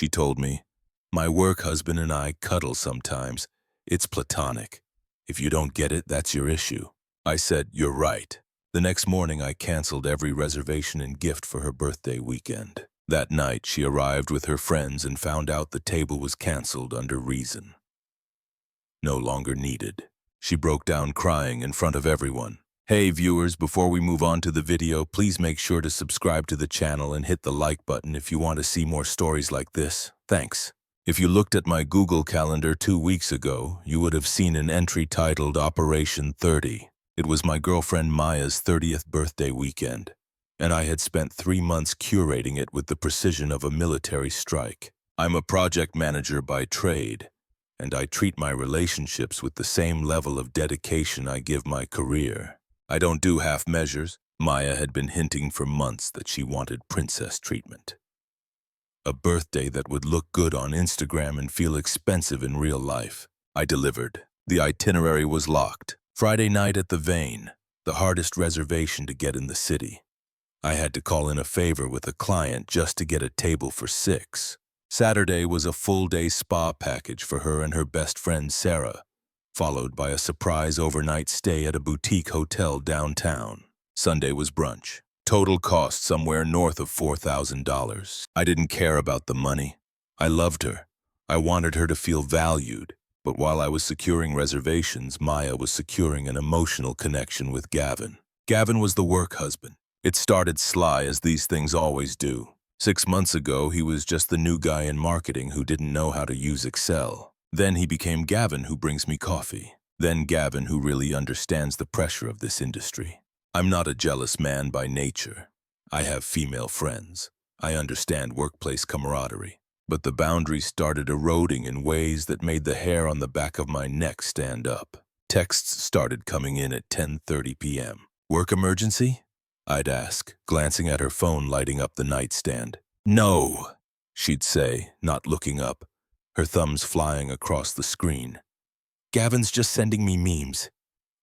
she told me. My work husband and I cuddle sometimes. It's platonic. If you don't get it, that's your issue. I said, you're right. The next morning, I canceled every reservation and gift for her birthday weekend. That night, she arrived with her friends and found out the table was canceled under reason. No longer needed. She broke down crying in front of everyone. Hey viewers, before we move on to the video, please make sure to subscribe to the channel and hit the like button if you want to see more stories like this. Thanks. If you looked at my Google Calendar 2 weeks ago, you would have seen an entry titled Operation 30. It was my girlfriend Maya's 30th birthday weekend, and I had spent 3 months curating it with the precision of a military strike. I'm a project manager by trade, and I treat my relationships with the same level of dedication I give my career. I don't do half measures. Maya had been hinting for months that she wanted princess treatment. A birthday that would look good on Instagram and feel expensive in real life. I delivered. The itinerary was locked. Friday night at the Vane, the hardest reservation to get in the city. I had to call in a favor with a client just to get a table for 6. Saturday was a full-day spa package for her and her best friend Sarah, followed by a surprise overnight stay at a boutique hotel downtown. Sunday was brunch. Total cost somewhere north of $4,000. I didn't care about the money. I loved her. I wanted her to feel valued. But while I was securing reservations, Maya was securing an emotional connection with Gavin. Gavin was the work husband. It started sly, as these things always do. 6 months ago, he was just the new guy in marketing who didn't know how to use Excel. Then he became Gavin, who brings me coffee. Then Gavin, who really understands the pressure of this industry. I'm not a jealous man by nature. I have female friends. I understand workplace camaraderie. But the boundaries started eroding in ways that made the hair on the back of my neck stand up. Texts started coming in at 10:30 p.m. Work emergency? I'd ask, glancing at her phone lighting up the nightstand. No, she'd say, not looking up, her thumbs flying across the screen. Gavin's just sending me memes.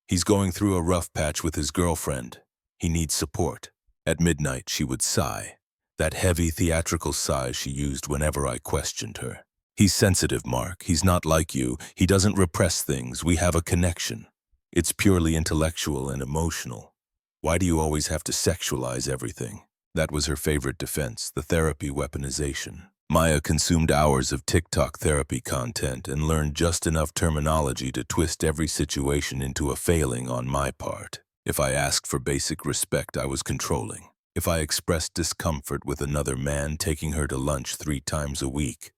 He's going through a rough patch with his girlfriend. He needs support. At midnight, she would sigh. That heavy theatrical sigh she used whenever I questioned her. He's sensitive, Mark. He's not like you. He doesn't repress things. We have a connection. It's purely intellectual and emotional. Why do you always have to sexualize everything? That was her favorite defense, the therapy weaponization. Maya consumed hours of TikTok therapy content and learned just enough terminology to twist every situation into a failing on my part. If I asked for basic respect, I was controlling. If I expressed discomfort with another man taking her to lunch 3 times a week,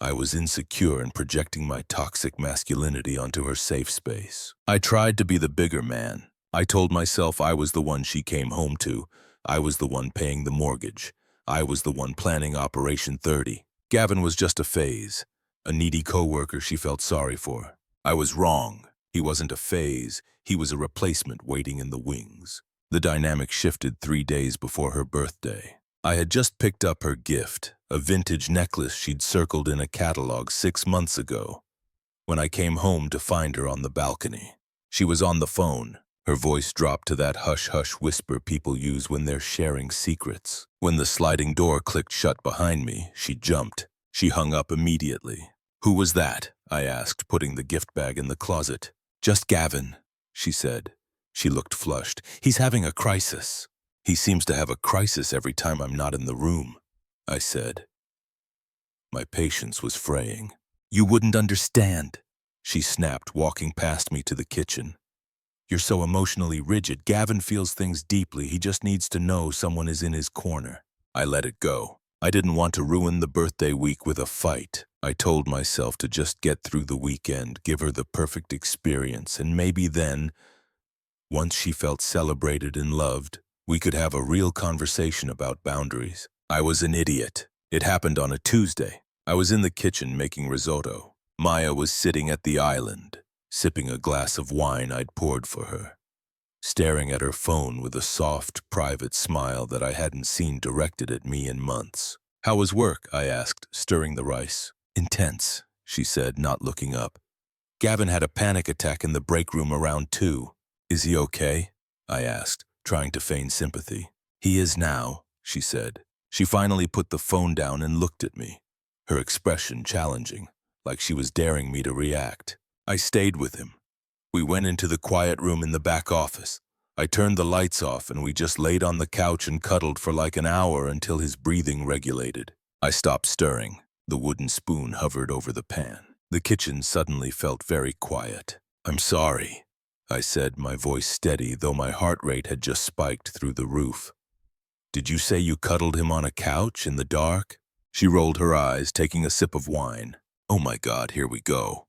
I was insecure and projecting my toxic masculinity onto her safe space. I tried to be the bigger man. I told myself I was the one she came home to. I was the one paying the mortgage. I was the one planning Operation 30. Gavin was just a phase, a needy coworker she felt sorry for. I was wrong. He wasn't a phase. He was a replacement waiting in the wings. The dynamic shifted 3 days before her birthday. I had just picked up her gift, a vintage necklace she'd circled in a catalog 6 months ago, when I came home to find her on the balcony. She was on the phone. Her voice dropped to that hush-hush whisper people use when they're sharing secrets. When the sliding door clicked shut behind me, she jumped. She hung up immediately. Who was that? I asked, putting the gift bag in the closet. Just Gavin, she said. She looked flushed. He's having a crisis. He seems to have a crisis every time I'm not in the room, I said. My patience was fraying. You wouldn't understand, she snapped, walking past me to the kitchen. You're so emotionally rigid. Gavin feels things deeply. He just needs to know someone is in his corner. I let it go. I didn't want to ruin the birthday week with a fight. I told myself to just get through the weekend, give her the perfect experience, and maybe then, once she felt celebrated and loved, we could have a real conversation about boundaries. I was an idiot. It happened on a Tuesday. I was in the kitchen making risotto. Maya was sitting at the island, sipping a glass of wine I'd poured for her, staring at her phone with a soft, private smile that I hadn't seen directed at me in months. How was work? I asked, stirring the rice. Intense, she said, not looking up. Gavin had a panic attack in the break room around 2. Is he okay? I asked, trying to feign sympathy. He is now, she said. She finally put the phone down and looked at me. her expression challenging, like she was daring me to react. I stayed with him. We went into the quiet room in the back office. I turned the lights off and we just laid on the couch and cuddled for like an hour until his breathing regulated. I stopped stirring. The wooden spoon hovered over the pan. The kitchen suddenly felt very quiet. "I'm sorry," I said, my voice steady, though my heart rate had just spiked through the roof. "Did you say you cuddled him on a couch in the dark?" She rolled her eyes, taking a sip of wine. "Oh my God, here we go."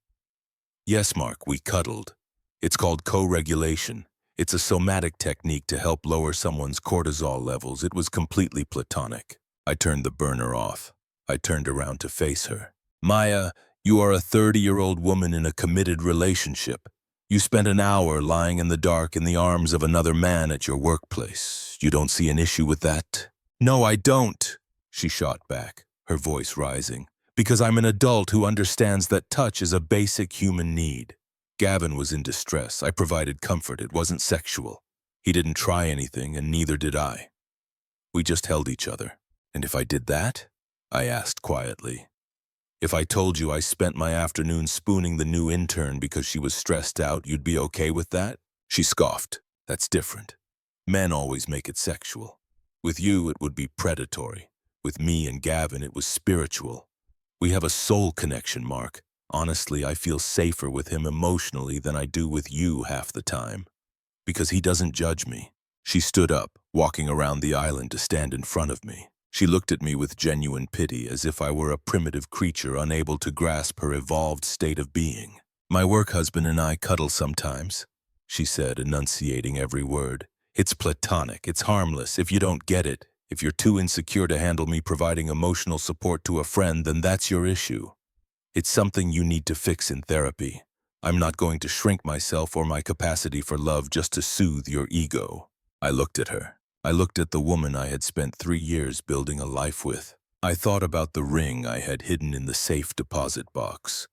"Yes, Mark, we cuddled. It's called co-regulation. It's a somatic technique to help lower someone's cortisol levels. It was completely platonic." I turned the burner off. I turned around to face her. "Maya, you are a 30-year-old woman in a committed relationship. You spent an hour lying in the dark in the arms of another man at your workplace. You don't see an issue with that?" "No, I don't," she shot back, her voice rising, "because I'm an adult who understands that touch is a basic human need." Gavin was in distress. I provided comfort. It wasn't sexual. He didn't try anything, and neither did I. We just held each other. "And if I did that?" I asked quietly. "If I told you I spent my afternoon spooning the new intern because she was stressed out, you'd be okay with that?" She scoffed. "That's different. Men always make it sexual. With you, it would be predatory. With me and Gavin, it was spiritual. We have a soul connection, Mark. Honestly, I feel safer with him emotionally than I do with you half the time. Because he doesn't judge me." She stood up, walking around the island to stand in front of me. She looked at me with genuine pity, as if I were a primitive creature unable to grasp her evolved state of being. "My work husband and I cuddle sometimes," she said, enunciating every word. "It's platonic. It's harmless. If you don't get it, if you're too insecure to handle me providing emotional support to a friend, then that's your issue. It's something you need to fix in therapy. I'm not going to shrink myself or my capacity for love just to soothe your ego." I looked at her. I looked at the woman I had spent 3 years building a life with. I thought about the ring I had hidden in the safe deposit box,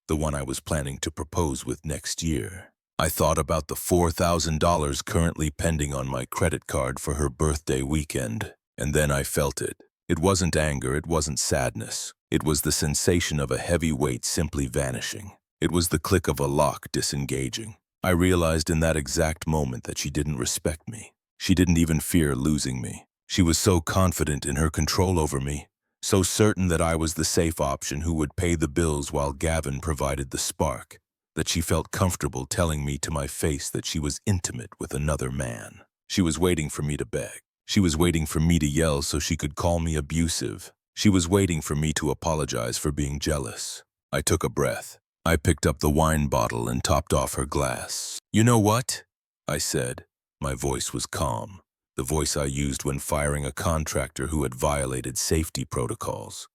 the one I was planning to propose with next year. I thought about the $4,000 currently pending on my credit card for her birthday weekend. And then I felt it. It wasn't anger, it wasn't sadness. It was the sensation of a heavy weight simply vanishing. It was the click of a lock disengaging. I realized in that exact moment that she didn't respect me. She didn't even fear losing me. She was so confident in her control over me, so certain that I was the safe option who would pay the bills while Gavin provided the spark, that she felt comfortable telling me to my face that she was intimate with another man. She was waiting for me to beg. She was waiting for me to yell so she could call me abusive. She was waiting for me to apologize for being jealous. I took a breath. I picked up the wine bottle and topped off her glass. "You know what?" I said. My voice was calm, the voice I used when firing a contractor who had violated safety protocols.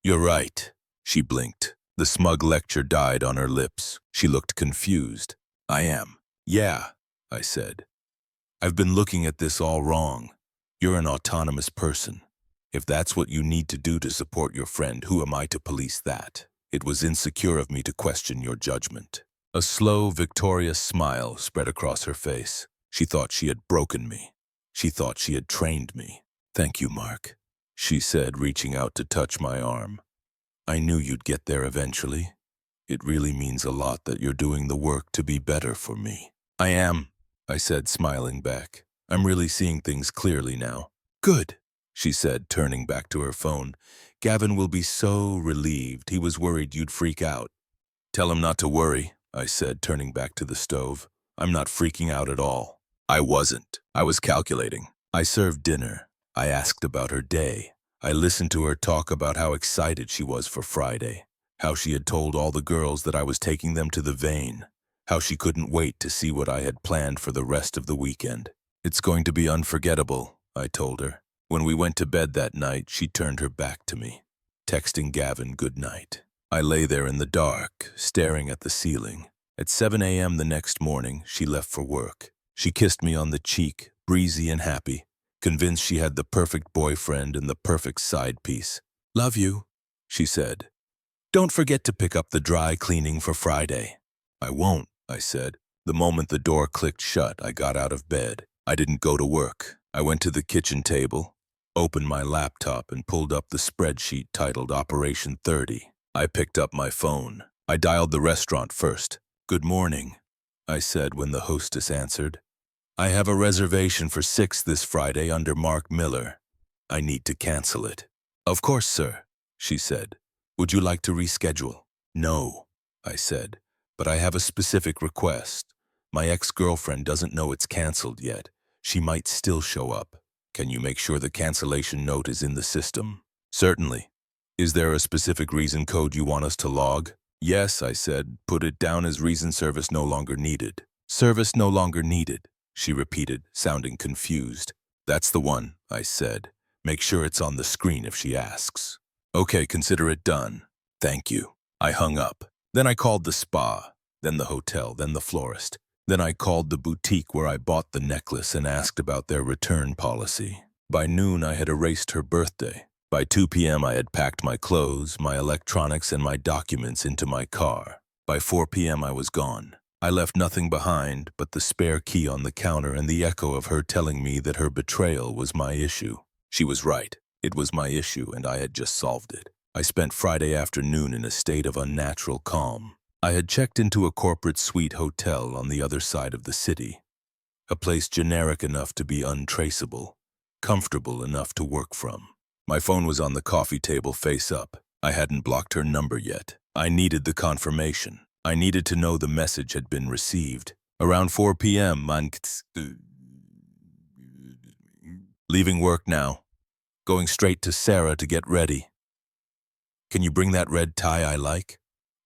"You're right." She blinked. The smug lecture died on her lips. She looked confused. "I am." "Yeah," I said. "I've been looking at this all wrong. You're an autonomous person. If that's what you need to do to support your friend, who am I to police that? It was insecure of me to question your judgment." A slow, victorious smile spread across her face. She thought she had broken me. She thought she had trained me. "Thank you, Mark," she said, reaching out to touch my arm. "I knew you'd get there eventually. It really means a lot that you're doing the work to be better for me." "I am," I said, smiling back. "I'm really seeing things clearly now." "Good," she said, turning back to her phone. "Gavin will be so relieved. He was worried you'd freak out." "Tell him not to worry," I said, turning back to the stove. "I'm not freaking out at all." I wasn't. I was calculating. I served dinner. I asked about her day. I listened to her talk about how excited she was for Friday, how she had told all the girls that I was taking them to the vein, how she couldn't wait to see what I had planned for the rest of the weekend. "It's going to be unforgettable," I told her. When we went to bed that night, she turned her back to me, texting Gavin good night. I lay there in the dark, staring at the ceiling. At 7 a.m. the next morning, she left for work. She kissed me on the cheek, breezy and happy, convinced she had the perfect boyfriend and the perfect side piece. "Love you," she said. "Don't forget to pick up the dry cleaning for Friday." "I won't," I said. The moment the door clicked shut, I got out of bed. I didn't go to work. I went to the kitchen table. opened my laptop and pulled up the spreadsheet titled Operation 30. I picked up my phone. I dialed the restaurant first. "Good morning," I said when the hostess answered. "I have a reservation for 6 this Friday under Mark Miller. I need to cancel it." "Of course, sir," she said. "Would you like to reschedule?" "No," I said, "but I have a specific request. My ex-girlfriend doesn't know it's canceled yet. She might still show up. Can you make sure the cancellation note is in the system?" "Certainly. Is there a specific reason code you want us to log?" "Yes," I said. "Put it down as reason service no longer needed." "Service no longer needed," she repeated, sounding confused. "That's the one," I said. "Make sure it's on the screen if she asks." "Okay, consider it done. Thank you." I hung up. Then I called the spa, then the hotel, then the florist. Then I called the boutique where I bought the necklace and asked about their return policy. By noon, I had erased her birthday. By 2 p.m., I had packed my clothes, my electronics, and my documents into my car. By 4 p.m., I was gone. I left nothing behind but the spare key on the counter and the echo of her telling me that her betrayal was my issue. She was right. It was my issue, and I had just solved it. I spent Friday afternoon in a state of unnatural calm. I had checked into a corporate suite hotel on the other side of the city, a place generic enough to be untraceable, comfortable enough to work from. My phone was on the coffee table face up. I hadn't blocked her number yet. I needed the confirmation. I needed to know the message had been received. Around 4 p.m., leaving work now. Going straight to Sarah to get ready. "Can you bring that red tie I like?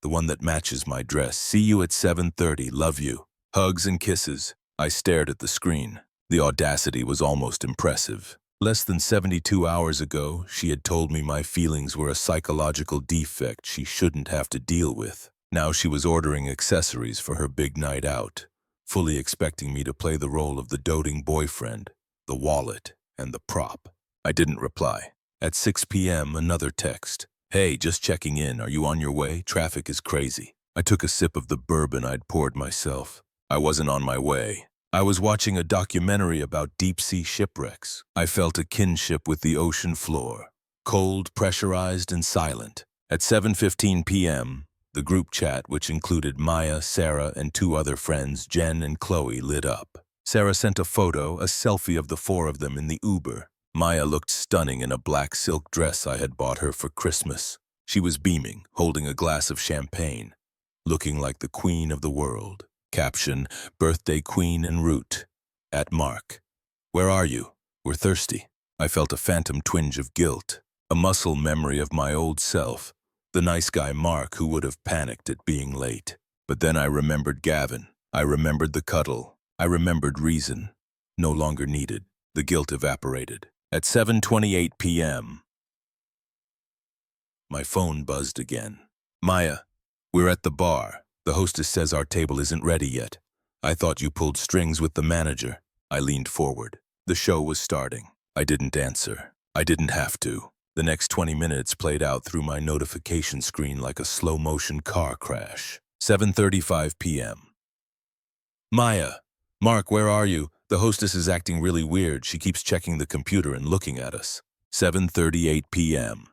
The one that matches my dress. See you at 7:30. Love you." Hugs and kisses. I stared at the screen. The audacity was almost impressive. Less than 72 hours ago, she had told me my feelings were a psychological defect she shouldn't have to deal with. Now she was ordering accessories for her big night out, fully expecting me to play the role of the doting boyfriend, the wallet, and the prop. I didn't reply. At 6 p.m., another text. "Hey, just checking in. Are you on your way? Traffic is crazy." I took a sip of the bourbon I'd poured myself. I wasn't on my way. I was watching a documentary about deep-sea shipwrecks. I felt a kinship with the ocean floor, cold, pressurized, and silent. At 7:15 p.m., the group chat, which included Maya, Sarah, and 2 other friends, Jen and Chloe, lit up. Sarah sent a photo, a selfie of the 4 of them in the Uber. Maya looked stunning in a black silk dress I had bought her for Christmas. She was beaming, holding a glass of champagne, looking like the queen of the world. Caption, "Birthday Queen en route. At Mark. Where are you? We're thirsty." I felt a phantom twinge of guilt, a muscle memory of my old self, the nice guy Mark who would have panicked at being late. But then I remembered Gavin. I remembered the cuddle. I remembered reason. No longer needed. The guilt evaporated. At 7:28 p.m., my phone buzzed again. "Maya, we're at the bar. The hostess says our table isn't ready yet. I thought you pulled strings with the manager." I leaned forward. The show was starting. I didn't answer. I didn't have to. The next 20 minutes played out through my notification screen like a slow-motion car crash. 7:35 p.m. "Maya, Mark, where are you? The hostess is acting really weird. She keeps checking the computer and looking at us." 7:38 p.m.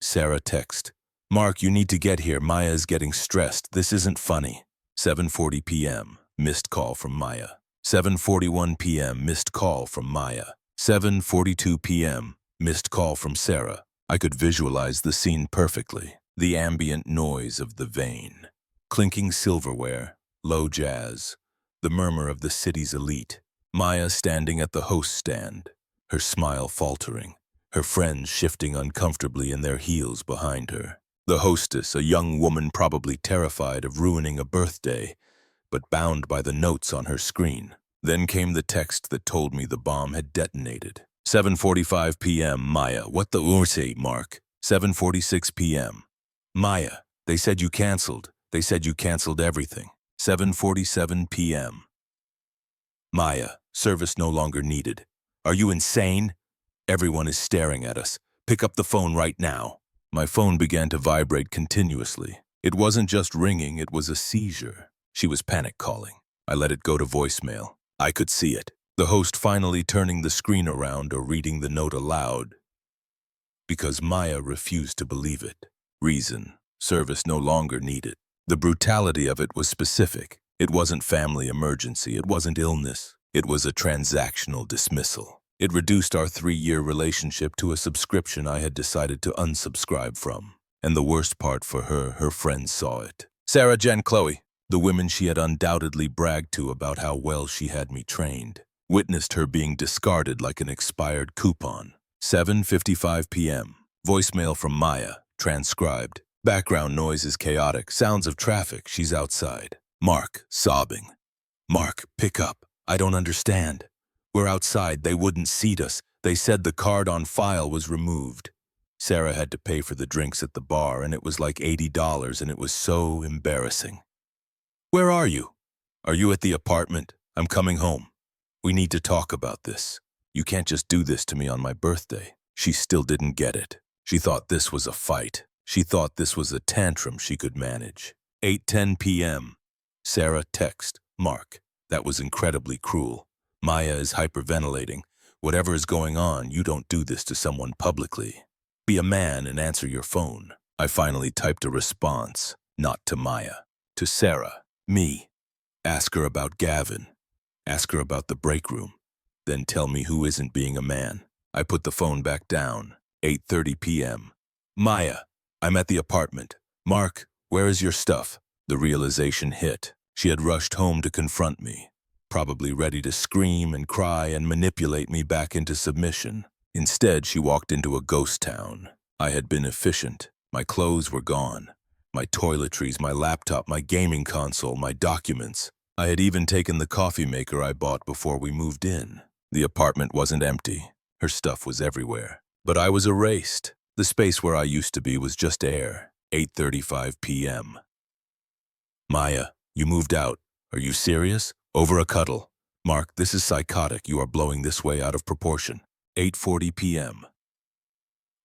Sarah text. "Mark, you need to get here. Maya is getting stressed. This isn't funny." 7:40 p.m. Missed call from Maya. 7:41 p.m. Missed call from Maya. 7:42 p.m. Missed call from Sarah. I could visualize the scene perfectly. The ambient noise of the vein. Clinking silverware. Low jazz. The murmur of the city's elite. Maya standing at the host stand. Her smile faltering. Her friends shifting uncomfortably in their heels behind her. The hostess, a young woman probably terrified of ruining a birthday, but bound by the notes on her screen. Then came the text that told me the bomb had detonated. 7:45 p.m. Maya, what the urse, Mark? 7:46 p.m. Maya, they said you canceled. They said you canceled everything. 7:47 p.m. Maya, service no longer needed. Are you insane? Everyone is staring at us. Pick up the phone right now. My phone began to vibrate continuously. It wasn't just ringing, it was a seizure. She was panic calling. I let it go to voicemail. I could see it. The host finally turning the screen around or reading the note aloud, because Maya refused to believe it. Reason, service no longer needed. The brutality of it was specific. It wasn't family emergency, it wasn't illness. It was a transactional dismissal. It reduced our 3-year relationship to a subscription I had decided to unsubscribe from. And the worst part for her, her friends saw it. Sarah, Jen, Chloe, the women she had undoubtedly bragged to about how well she had me trained, witnessed her being discarded like an expired coupon. 7:55 p.m. Voicemail from Maya, transcribed. Background noise is chaotic, sounds of traffic, she's outside. Mark, sobbing. Mark, pick up. I don't understand. We're outside, they wouldn't seat us. They said the card on file was removed. Sarah had to pay for the drinks at the bar, and it was like $80, and it was so embarrassing. Where are you? Are you at the apartment? I'm coming home. We need to talk about this. You can't just do this to me on my birthday. She still didn't get it. She thought this was a fight. She thought this was a tantrum she could manage. 8:10 p.m. Sarah text, Mark. That was incredibly cruel. Maya is hyperventilating. Whatever is going on, you don't do this to someone publicly. Be a man and answer your phone. I finally typed a response, not to Maya, to Sarah, me. Ask her about Gavin. Ask her about the break room. Then tell me who isn't being a man. I put the phone back down. 8:30 p.m. Maya, I'm at the apartment. Mark, where is your stuff? The realization hit. She had rushed home to confront me, probably ready to scream and cry and manipulate me back into submission. Instead, she walked into a ghost town. I had been efficient. My clothes were gone. My toiletries, my laptop, my gaming console, my documents. I had even taken the coffee maker I bought before we moved in. The apartment wasn't empty. Her stuff was everywhere. But I was erased. The space where I used to be was just air. 8:35 p.m. Maya, you moved out. Are you serious? Over a cuddle. Mark, this is psychotic. You are blowing this way out of proportion. 8:40 p.m.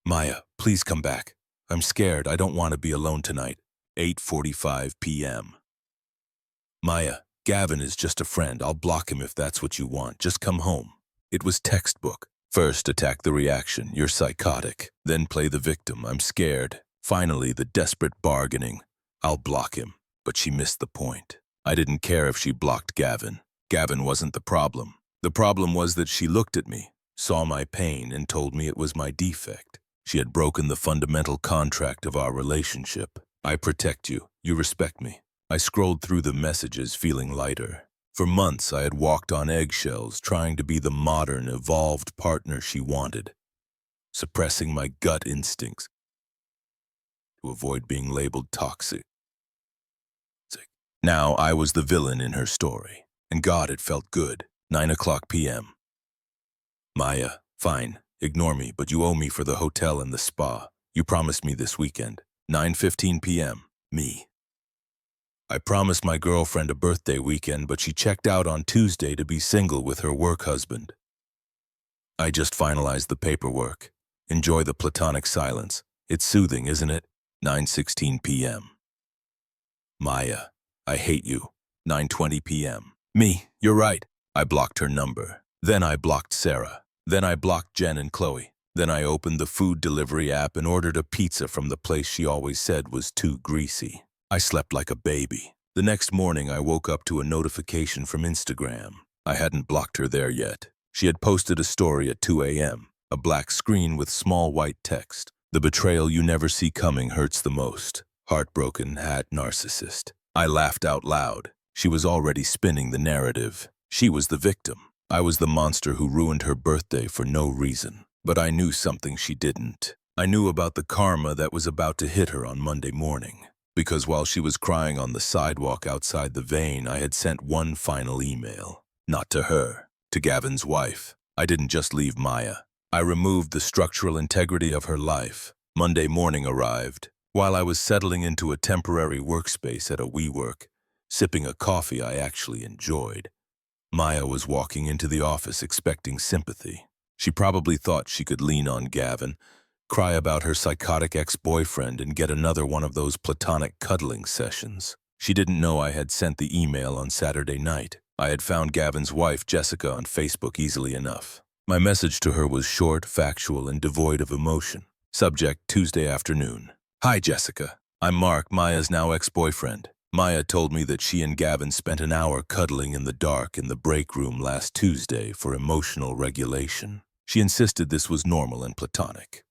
Maya, please come back. I'm scared. I don't want to be alone tonight. 8:45 p.m. Maya, Gavin is just a friend. I'll block him if that's what you want. Just come home. It was textbook. First, attack the reaction. You're psychotic. Then play the victim. I'm scared. Finally, the desperate bargaining. I'll block him. But she missed the point. I didn't care if she blocked Gavin. Gavin wasn't the problem. The problem was that she looked at me, saw my pain, and told me it was my defect. She had broken the fundamental contract of our relationship. I protect you. You respect me. I scrolled through the messages feeling lighter. For months, I had walked on eggshells, trying to be the modern, evolved partner she wanted, suppressing my gut instincts to avoid being labeled toxic. Now I was the villain in her story, and God, it felt good. 9:00 p.m. Maya, fine, ignore me, but you owe me for the hotel and the spa. You promised me this weekend. 9:15 p.m. Me. I promised my girlfriend a birthday weekend, but she checked out on Tuesday to be single with her work husband. I just finalized the paperwork. Enjoy the platonic silence. It's soothing, isn't it? 9:16 p.m. Maya, I hate you. 9:20 p.m. Me, you're right. I blocked her number. Then I blocked Sarah. Then I blocked Jen and Chloe. Then I opened the food delivery app and ordered a pizza from the place she always said was too greasy. I slept like a baby. The next morning I woke up to a notification from Instagram. I hadn't blocked her there yet. She had posted a story at 2 a.m., a black screen with small white text. The betrayal you never see coming hurts the most. Heartbroken hat narcissist. I laughed out loud. She was already spinning the narrative. She was the victim. I was the monster who ruined her birthday for no reason. But I knew something she didn't. I knew about the karma that was about to hit her on Monday morning. Because while she was crying on the sidewalk outside the vein, I had sent one final email. Not to her, to Gavin's wife. I didn't just leave Maya. I removed the structural integrity of her life. Monday morning arrived. While I was settling into a temporary workspace at a WeWork, sipping a coffee I actually enjoyed, Maya was walking into the office expecting sympathy. She probably thought she could lean on Gavin, cry about her psychotic ex-boyfriend, and get another one of those platonic cuddling sessions. She didn't know I had sent the email on Saturday night. I had found Gavin's wife, Jessica, on Facebook easily enough. My message to her was short, factual, and devoid of emotion. Subject, Tuesday afternoon. Hi, Jessica. I'm Mark, Maya's now ex-boyfriend. Maya told me that she and Gavin spent an hour cuddling in the dark in the break room last Tuesday for emotional regulation. She insisted this was normal and platonic.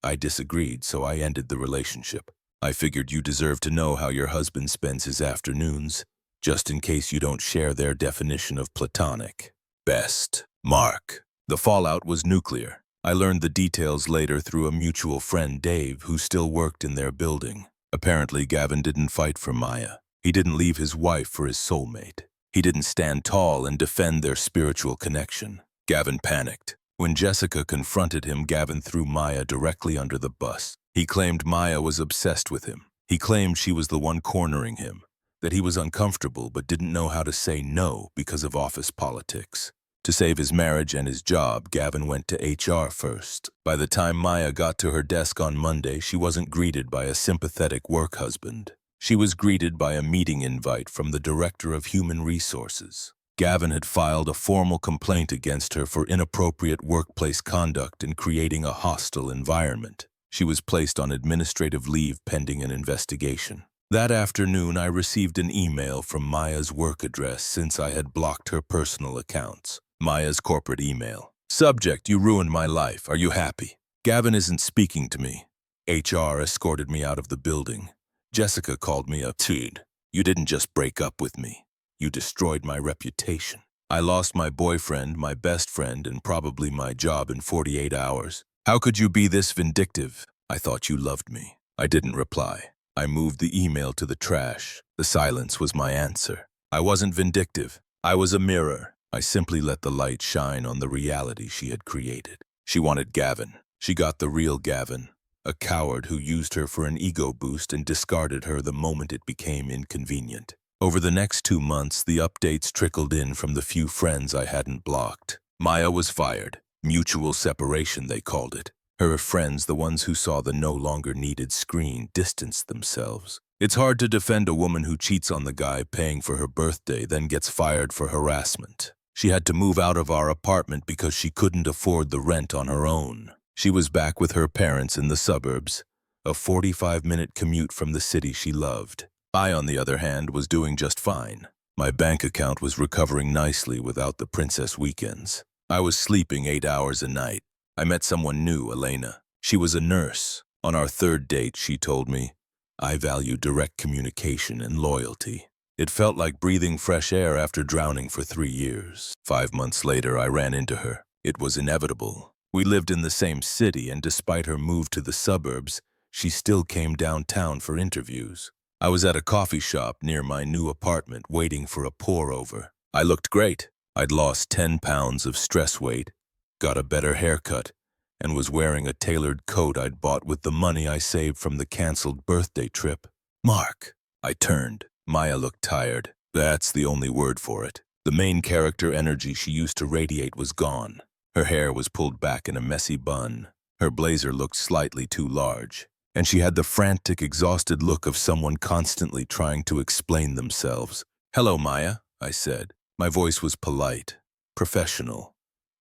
I disagreed, so I ended the relationship. I figured you deserve to know how your husband spends his afternoons, just in case you don't share their definition of platonic. Best, Mark. The fallout was nuclear. I learned the details later through a mutual friend, Dave, who still worked in their building. Apparently, Gavin didn't fight for Maya. He didn't leave his wife for his soulmate. He didn't stand tall and defend their spiritual connection. Gavin panicked. When Jessica confronted him, Gavin threw Maya directly under the bus. He claimed Maya was obsessed with him. He claimed she was the one cornering him, that he was uncomfortable but didn't know how to say no because of office politics. To save his marriage and his job, Gavin went to HR first. By the time Maya got to her desk on Monday, she wasn't greeted by a sympathetic work husband. She was greeted by a meeting invite from the Director of Human Resources. Gavin had filed a formal complaint against her for inappropriate workplace conduct and creating a hostile environment. She was placed on administrative leave pending an investigation. That afternoon, I received an email from Maya's work address since I had blocked her personal accounts. Maya's corporate email. Subject, you ruined my life. Are you happy? Gavin isn't speaking to me. HR escorted me out of the building. Jessica called me a tweed. You didn't just break up with me. You destroyed my reputation. I lost my boyfriend, my best friend, and probably my job in 48 hours. How could you be this vindictive? I thought you loved me. I didn't reply. I moved the email to the trash. The silence was my answer. I wasn't vindictive. I was a mirror. I simply let the light shine on the reality she had created. She wanted Gavin. She got the real Gavin, a coward who used her for an ego boost and discarded her the moment it became inconvenient. Over the next 2 months, the updates trickled in from the few friends I hadn't blocked. Maya was fired. Mutual separation, they called it. Her friends, the ones who saw the no longer needed screen, distanced themselves. It's hard to defend a woman who cheats on the guy paying for her birthday, then gets fired for harassment. She had to move out of our apartment because she couldn't afford the rent on her own. She was back with her parents in the suburbs, a 45-minute commute from the city she loved. I, on the other hand, was doing just fine. My bank account was recovering nicely without the princess weekends. I was sleeping 8 hours a night. I met someone new, Elena. She was a nurse. On our third date, she told me, I value direct communication and loyalty. It felt like breathing fresh air after drowning for 3 years. 5 months later, I ran into her. It was inevitable. We lived in the same city, and despite her move to the suburbs, she still came downtown for interviews. I was at a coffee shop near my new apartment waiting for a pour-over. I looked great. I'd lost 10 pounds of stress weight, got a better haircut, and was wearing a tailored coat I'd bought with the money I saved from the canceled birthday trip. Mark. I turned. Maya looked tired. That's the only word for it. The main character energy she used to radiate was gone. Her hair was pulled back in a messy bun. Her blazer looked slightly too large. And she had the frantic, exhausted look of someone constantly trying to explain themselves. Hello, Maya, I said. My voice was polite, professional,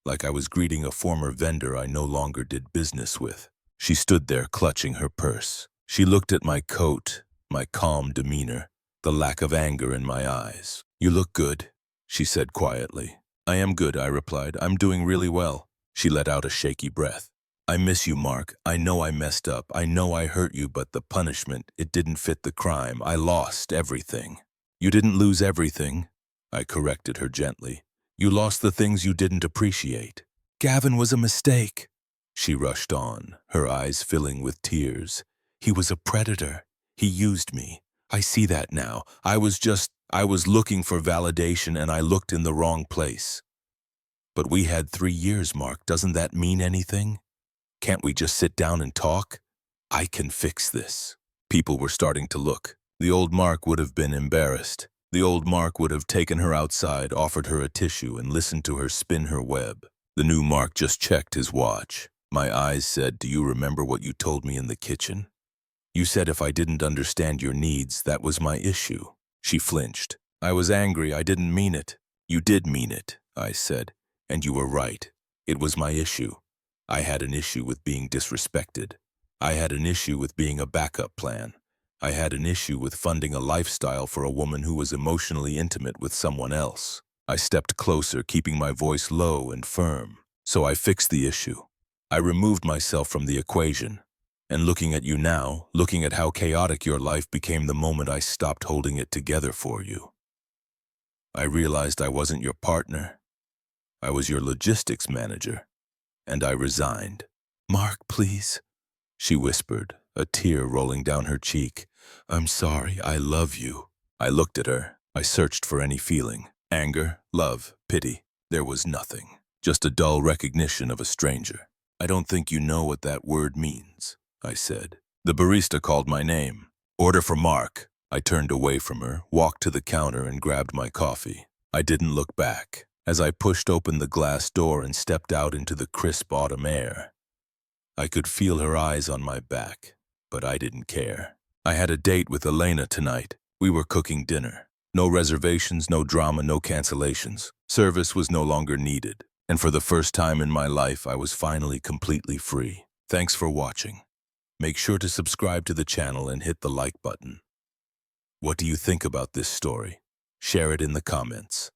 like I was greeting a former vendor I no longer did business with. She stood there clutching her purse. She looked at my coat, my calm demeanor, the lack of anger in my eyes. You look good, she said quietly. I am good, I replied. I'm doing really well. She let out a shaky breath. I miss you, Mark. I know I messed up. I know I hurt you, but the punishment, it didn't fit the crime. I lost everything. You didn't lose everything, I corrected her gently. You lost the things you didn't appreciate. Gavin was a mistake. She rushed on, her eyes filling with tears. He was a predator. He used me. I see that now. I was looking for validation and I looked in the wrong place. But we had 3 years, Mark. Doesn't that mean anything? Can't we just sit down and talk? I can fix this. People were starting to look. The old Mark would have been embarrassed. The old Mark would have taken her outside, offered her a tissue, and listened to her spin her web. The new Mark just checked his watch. My eyes said, do you remember what you told me in the kitchen? You said if I didn't understand your needs, that was my issue. She flinched. I was angry. I didn't mean it. You did mean it, I said, and you were right. It was my issue. I had an issue with being disrespected. I had an issue with being a backup plan. I had an issue with funding a lifestyle for a woman who was emotionally intimate with someone else. I stepped closer, keeping my voice low and firm. So I fixed the issue. I removed myself from the equation. And looking at you now, looking at how chaotic your life became the moment I stopped holding it together for you, I realized I wasn't your partner. I was your logistics manager. And I resigned. Mark, please, she whispered, a tear rolling down her cheek. I'm sorry, I love you. I looked at her. I searched for any feeling. Anger, love, pity. There was nothing. Just a dull recognition of a stranger. I don't think you know what that word means, I said. The barista called my name. Order for Mark. I turned away from her, walked to the counter and grabbed my coffee. I didn't look back. As I pushed open the glass door and stepped out into the crisp autumn air, I could feel her eyes on my back, but I didn't care. I had a date with Elena tonight. We were cooking dinner. No reservations, no drama, no cancellations. Service was no longer needed. And for the first time in my life, I was finally completely free. Thanks for watching. Make sure to subscribe to the channel and hit the like button. What do you think about this story? Share it in the comments.